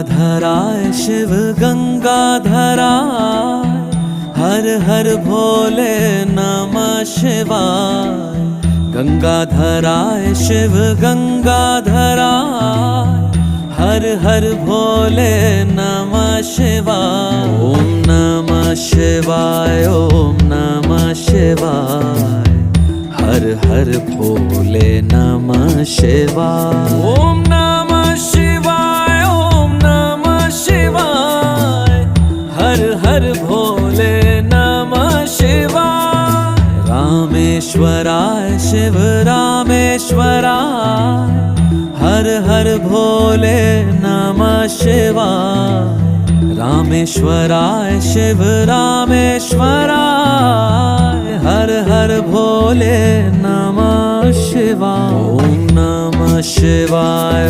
गंगाधराय शिव गंगाधराय, हर हर भोले नमः शिवाय। गंगाधराय शिव गंगाधराय, हर हर भोले नमः शिवाय। ओम नमः शिवाय, ओम नमः शिवाय, हर हर भोले नमः शिवाय। ओम नमः शिवाय, ओम नमः शिवाय, हर हर भोले नमः शिवाय। रामेश्वराय शिव रामेश्वराय, हर हर भोले नमः शिवाय। रामेश्वराय शिव रामेश्वराय, हर हर भोले नमः शिवाय। ओम नमः शिवाय।